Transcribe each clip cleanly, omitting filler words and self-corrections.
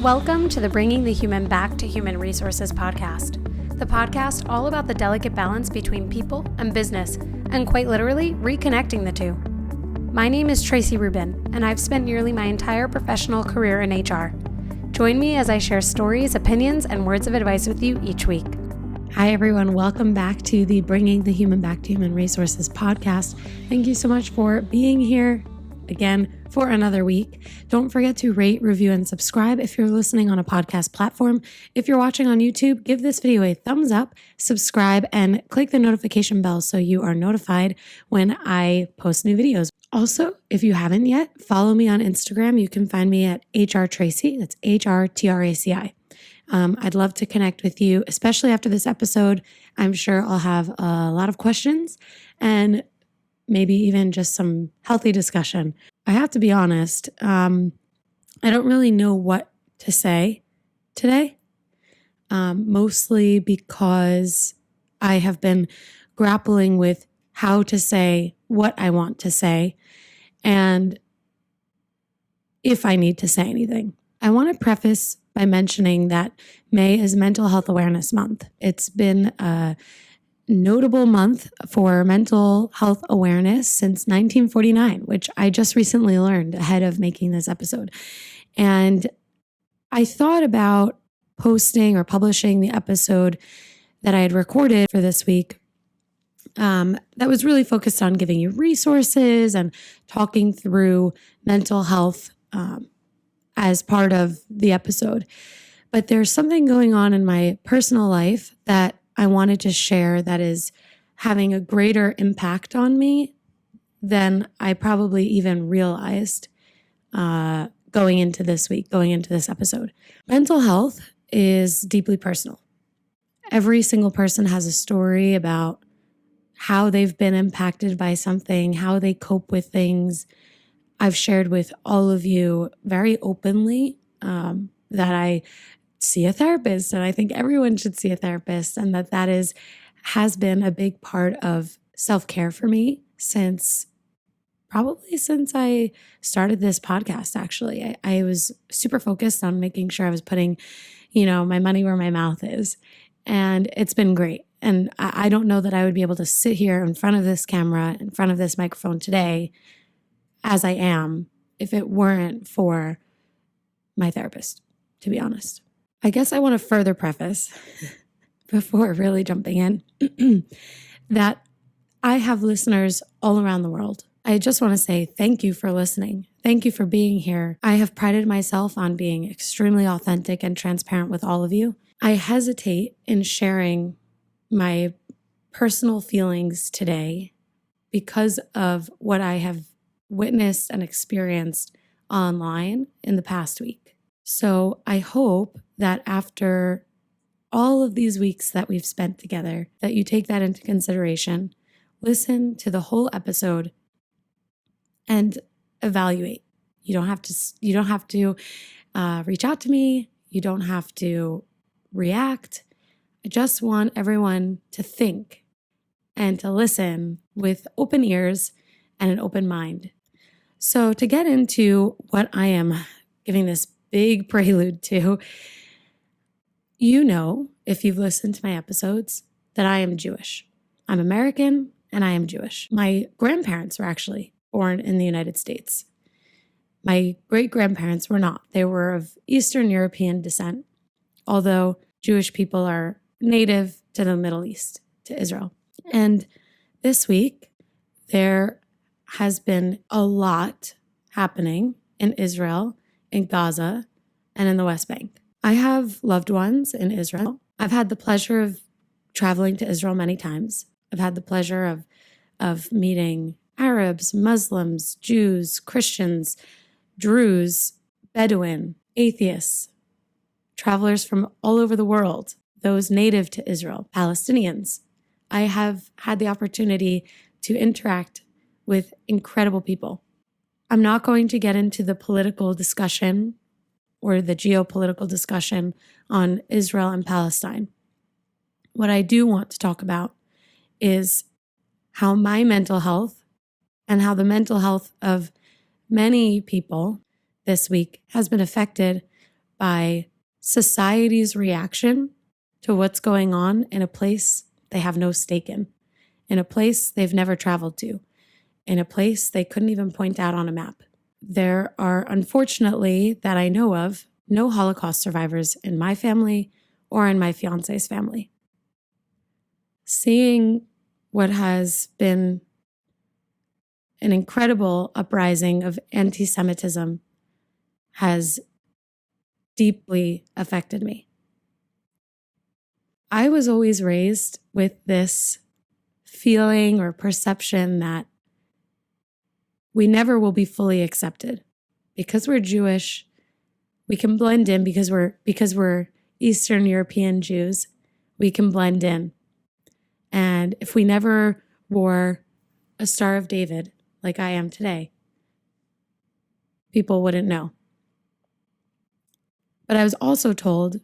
Welcome to the Bringing the Human Back to Human Resources podcast, the podcast all about the delicate balance between people and business, and quite literally reconnecting the two. My name is Tracy Rubin, and I've spent nearly my entire professional career in HR. Join me as I share stories, opinions, and words of advice with you each week. Hi, everyone. Welcome back to the Bringing the Human Back to Human Resources podcast. Thank you so much for being here again for another week. Don't forget to rate, review, and subscribe if you're listening on a podcast platform. If you're watching on YouTube, give this video a thumbs up, subscribe, and click the notification bell so you are notified when I post new videos. Also, if you haven't yet, follow me on Instagram. You can find me at HRTracy. That's HRTRACI. I'd love to connect with you, especially after this episode. I'm sure I'll have a lot of questions and maybe even just some healthy discussion. I have to be honest, I don't really know what to say today, mostly because I have been grappling with how to say what I want to say and if I need to say anything. I want to preface by mentioning that May is Mental Health Awareness Month. It's been a notable month for mental health awareness since 1949, which I just recently learned ahead of making this episode. And I thought about posting or publishing the episode that I had recorded for this week that was really focused on giving you resources and talking through mental health as part of the episode. But there's something going on in my personal life that I wanted to share that is having a greater impact on me than I probably even realized going into this episode. Mental health is deeply personal. Every single person has a story about how they've been impacted by something, how they cope with things. I've shared with all of you very openly that I see a therapist, and I think everyone should see a therapist, and that has been a big part of self-care for me since I started this podcast. Actually, I was super focused on making sure I was putting, my money where my mouth is, and it's been great. And I don't know that I would be able to sit here in front of this camera, in front of this microphone today, as I am, if it weren't for my therapist, to be honest. I guess I want to further preface before really jumping in that I have listeners all around the world. I just want to say thank you for listening. Thank you for being here. I have prided myself on being extremely authentic and transparent with all of you. I hesitate in sharing my personal feelings today because of what I have witnessed and experienced online in the past week. So I hope that after all of these weeks that we've spent together, that you take that into consideration, listen to the whole episode, and evaluate. You don't have to reach out to me. You don't have to react. I just want everyone to think and to listen with open ears and an open mind. So to get into what I am giving this big prelude to, if you've listened to my episodes, that I am Jewish. I'm American and I am Jewish. My grandparents were actually born in the United States. My great-grandparents were not. They were of Eastern European descent, although Jewish people are native to the Middle East, to Israel. And this week, there has been a lot happening in Israel, in Gaza, and in the West Bank. I have loved ones in Israel. I've had the pleasure of traveling to Israel many times. I've had the pleasure of meeting Arabs, Muslims, Jews, Christians, Druze, Bedouin, atheists, travelers from all over the world, those native to Israel, Palestinians. I have had the opportunity to interact with incredible people. I'm not going to get into the political discussion or the geopolitical discussion on Israel and Palestine. What I do want to talk about is how my mental health and how the mental health of many people this week has been affected by society's reaction to what's going on in a place they have no stake in a place they've never traveled to, in a place they couldn't even point out on a map. There are, unfortunately, that I know of, no Holocaust survivors in my family or in my fiance's family. Seeing what has been an incredible uprising of anti-Semitism has deeply affected me. I was always raised with this feeling or perception that we never will be fully accepted. Because we're Jewish, we can blend in because we're Eastern European Jews, we can blend in. And if we never wore a Star of David like I am today, people wouldn't know. But I was also told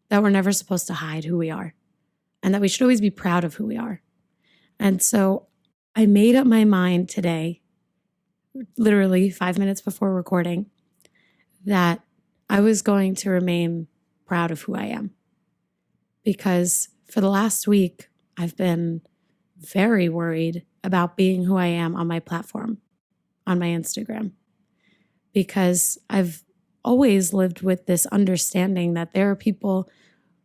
that we're never supposed to hide who we are and that we should always be proud of who we are. And so I made up my mind today, literally 5 minutes before recording, that I was going to remain proud of who I am. Because for the last week, I've been very worried about being who I am on my platform, on my Instagram. Because I've always lived with this understanding that there are people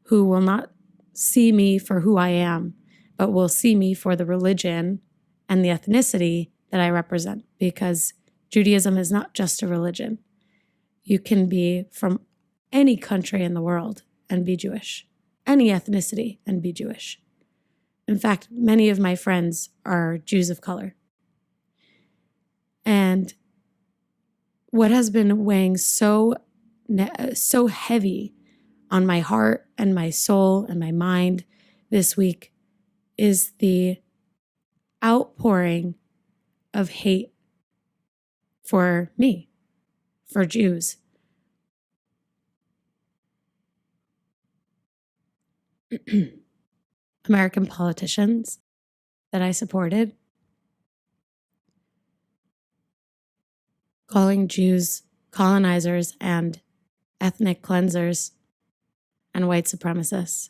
who will not see me for who I am, but will see me for the religion and the ethnicity that I represent. Because Judaism is not just a religion. You can be from any country in the world and be Jewish, any ethnicity and be Jewish. In fact, many of my friends are Jews of color. And what has been weighing so heavy on my heart and my soul and my mind this week is the outpouring of hate for me, for Jews. American politicians that I supported calling Jews colonizers and ethnic cleansers and white supremacists.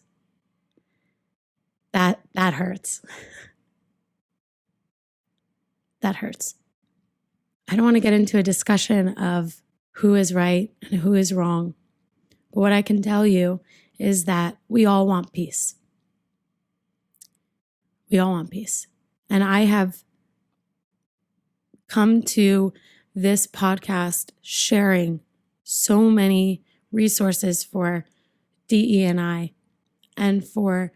That hurts. That hurts. I don't want to get into a discussion of who is right and who is wrong. But what I can tell you is that we all want peace. We all want peace. And I have come to this podcast sharing so many resources for DE&I and for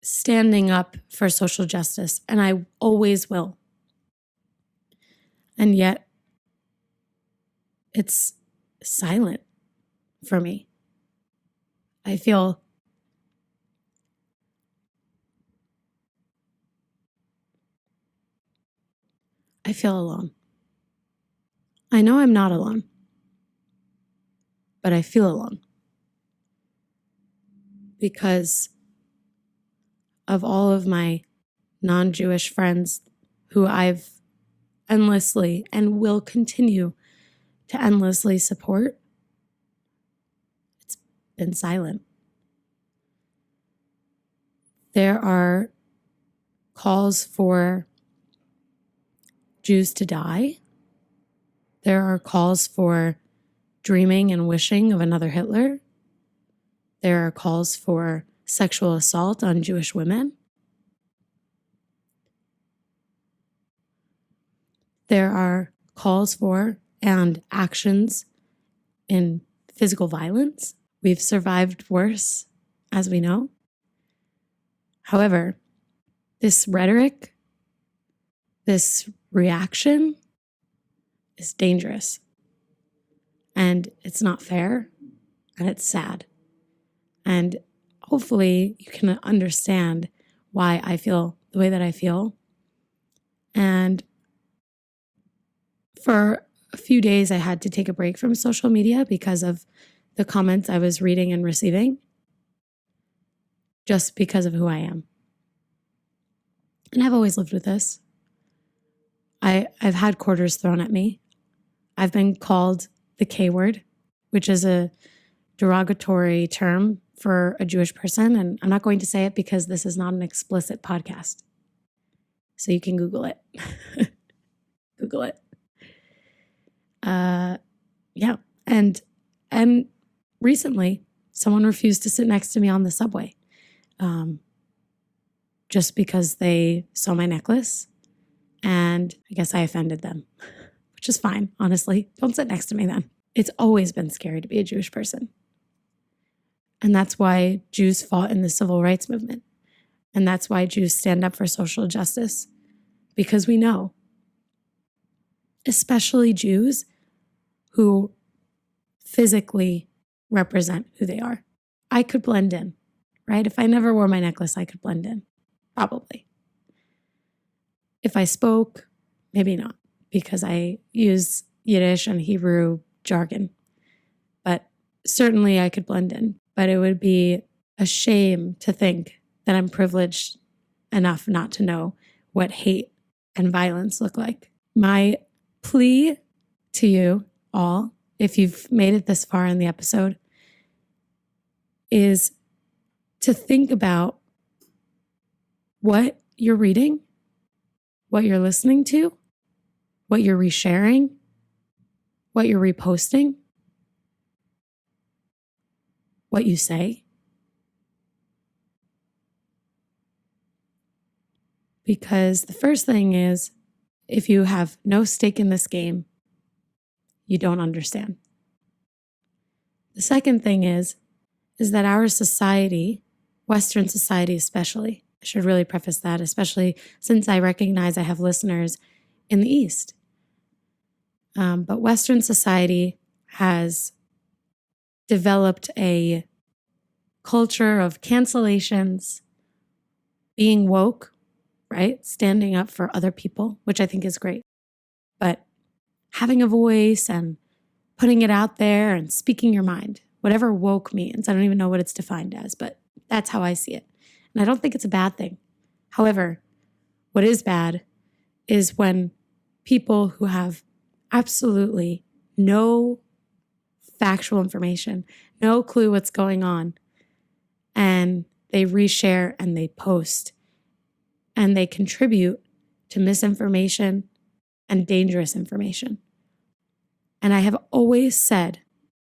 standing up for social justice. And I always will. And yet, it's silent for me. I feel alone. I know I'm not alone, but I feel alone because of all of my non-Jewish friends who I've endlessly and will continue to endlessly support. It's been silent. There are calls for Jews to die. There are calls for dreaming and wishing of another Hitler. There are calls for sexual assault on Jewish women. There are calls for and actions in physical violence. We've survived worse, as we know. However, this rhetoric, this reaction is dangerous. And it's not fair, and it's sad. And hopefully you can understand why I feel the way that I feel. And for a few days, I had to take a break from social media because of the comments I was reading and receiving, just because of who I am. And I've always lived with this. I've had quarters thrown at me. I've been called the K word, which is a derogatory term for a Jewish person, and I'm not going to say it because this is not an explicit podcast. So you can Google it. Google it. Yeah. And recently, someone refused to sit next to me on the subway just because they saw my necklace. And I guess I offended them, which is fine, honestly. Don't sit next to me then. It's always been scary to be a Jewish person. And that's why Jews fought in the civil rights movement. And that's why Jews stand up for social justice. Because we know, especially Jews who physically represent who they are. I could blend in, right? If I never wore my necklace, I could blend in, probably. If I spoke, maybe not, because I use Yiddish and Hebrew jargon. But certainly I could blend in. But it would be a shame to think that I'm privileged enough not to know what hate and violence look like. My plea to you all, if you've made it this far in the episode, is to think about what you're reading, what you're listening to, what you're resharing, what you're reposting, what you say. Because the first thing is, if you have no stake in this game, you don't understand. The second thing is that our society, Western society especially, I should really preface that, especially since I recognize I have listeners in the East. But Western society has developed a culture of cancellations, being woke, right? Standing up for other people, which I think is great. But having a voice and putting it out there and speaking your mind, whatever woke means. I don't even know what it's defined as, but that's how I see it. And I don't think it's a bad thing. However, what is bad is when people who have absolutely no factual information, no clue what's going on, and they reshare and they post and they contribute to misinformation and dangerous information. And I have always said,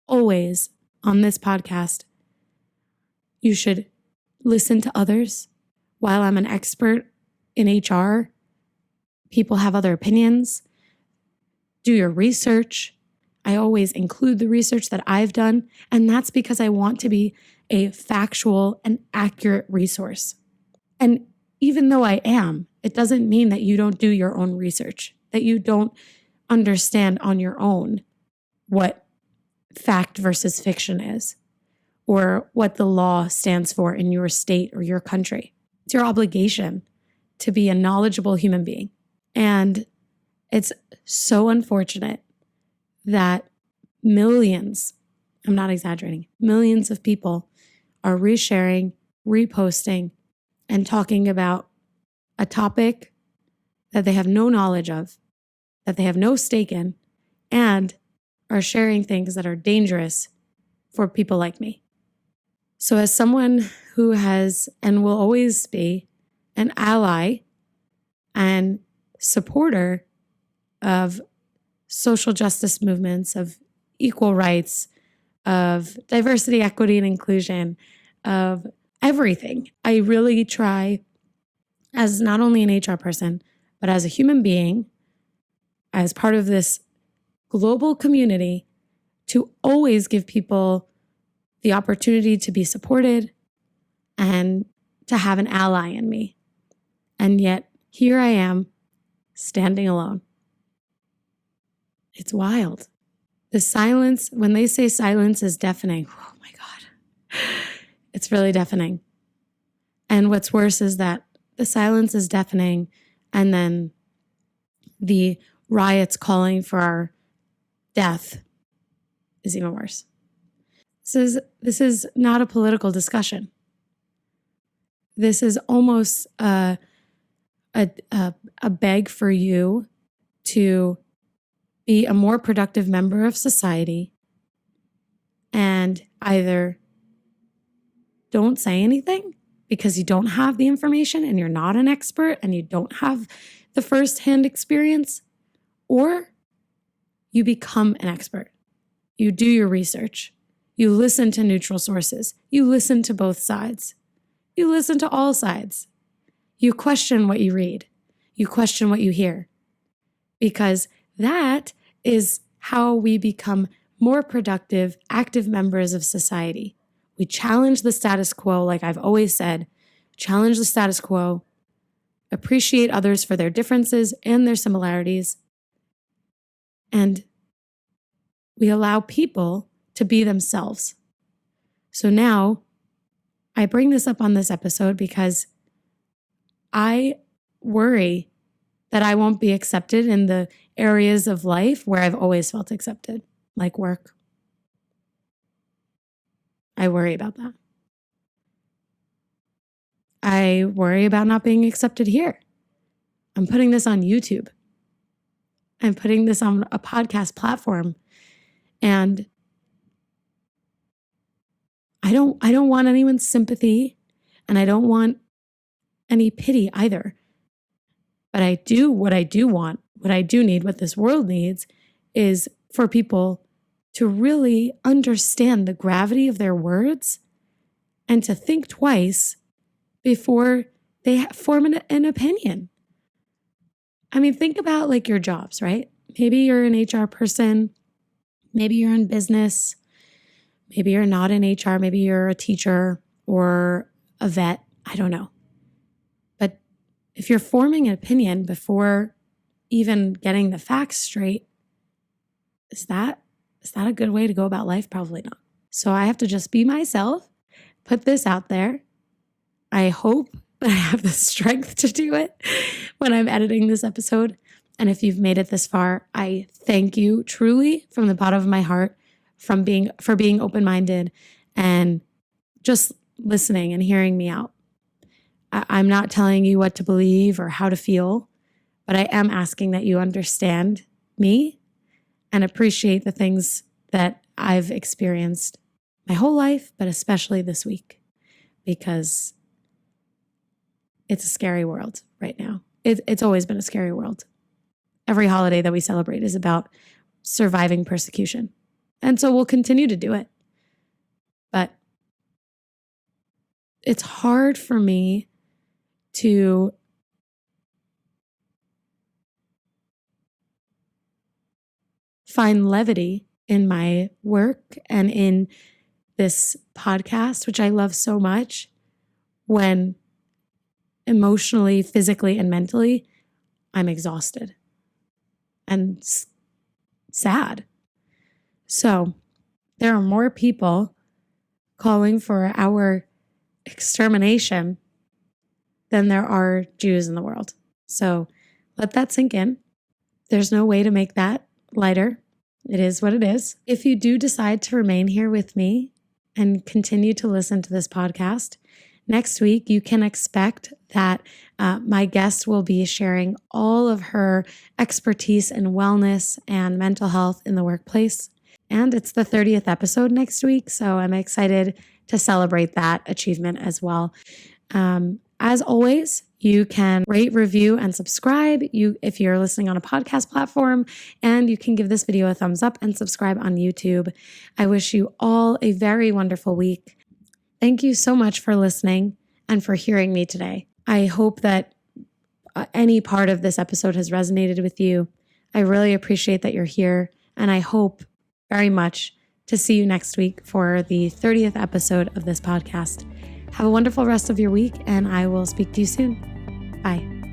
always on this podcast, you should listen to others. While I'm an expert in HR, people have other opinions. Do your research. I always include the research that I've done, and that's because I want to be a factual and accurate resource. And even though I am, it doesn't mean that you don't do your own research, that you don't understand on your own what fact versus fiction is, or what the law stands for in your state or your country. It's your obligation to be a knowledgeable human being. And it's so unfortunate that millions, I'm not exaggerating, millions of people are resharing, reposting, and talking about a topic that they have no knowledge of, that they have no stake in, and are sharing things that are dangerous for people like me. So as someone who has and will always be an ally and supporter of social justice movements, of equal rights, of diversity, equity, and inclusion, of everything, I really try, as not only an HR person, but as a human being, as part of this global community, to always give people the opportunity to be supported and to have an ally in me. And yet, here I am, standing alone. It's wild. The silence, when they say silence is deafening, oh my God, it's really deafening. And what's worse is that the silence is deafening, and then the riots calling for our death is even worse. This is not a political discussion. This is almost a beg for you to be a more productive member of society and either don't say anything because you don't have the information and you're not an expert and you don't have the firsthand experience, or you become an expert. You do your research. You listen to neutral sources. You listen to both sides. You listen to all sides. You question what you read. You question what you hear. Because that is how we become more productive, active members of society. We challenge the status quo, like I've always said. Challenge the status quo. Appreciate others for their differences and their similarities. And we allow people to be themselves. So now, I bring this up on this episode because I worry that I won't be accepted in the areas of life where I've always felt accepted, like work. I worry about that. I worry about not being accepted here. I'm putting this on YouTube. I'm putting this on a podcast platform. And I don't want anyone's sympathy, and I don't want any pity either. But what I do need, what this world needs is for people to really understand the gravity of their words and to think twice before they form an opinion. I mean, think about like your jobs, right? Maybe you're an HR person. Maybe you're in business. Maybe you're not in HR. Maybe you're a teacher or a vet. I don't know. But if you're forming an opinion before even getting the facts straight, is that a good way to go about life? Probably not. So I have to just be myself, put this out there. I hope that I have the strength to do it when I'm editing this episode. And if you've made it this far, I thank you truly from the bottom of my heart for being open-minded and just listening and hearing me out. I'm not telling you what to believe or how to feel, but I am asking that you understand me and appreciate the things that I've experienced my whole life, but especially this week, because it's a scary world right now. It's always been a scary world. Every holiday that we celebrate is about surviving persecution. And so we'll continue to do it. But it's hard for me to find levity in my work and in this podcast, which I love so much, when emotionally, physically, and mentally, I'm exhausted and sad. So there are more people calling for our extermination than there are Jews in the world. So let that sink in. There's no way to make that lighter. It is what it is. If you do decide to remain here with me and continue to listen to this podcast, next week you can expect that my guest will be sharing all of her expertise in wellness and mental health in the workplace. And it's the 30th episode next week, so I'm excited to celebrate that achievement as well. As always, you can rate, review, and subscribe if you're listening on a podcast platform, and you can give this video a thumbs up and subscribe on YouTube. I wish you all a very wonderful week. Thank you so much for listening and for hearing me today. I hope that any part of this episode has resonated with you. I really appreciate that you're here, and I hope very much to see you next week for the 30th episode of this podcast. Have a wonderful rest of your week, and I will speak to you soon. Bye.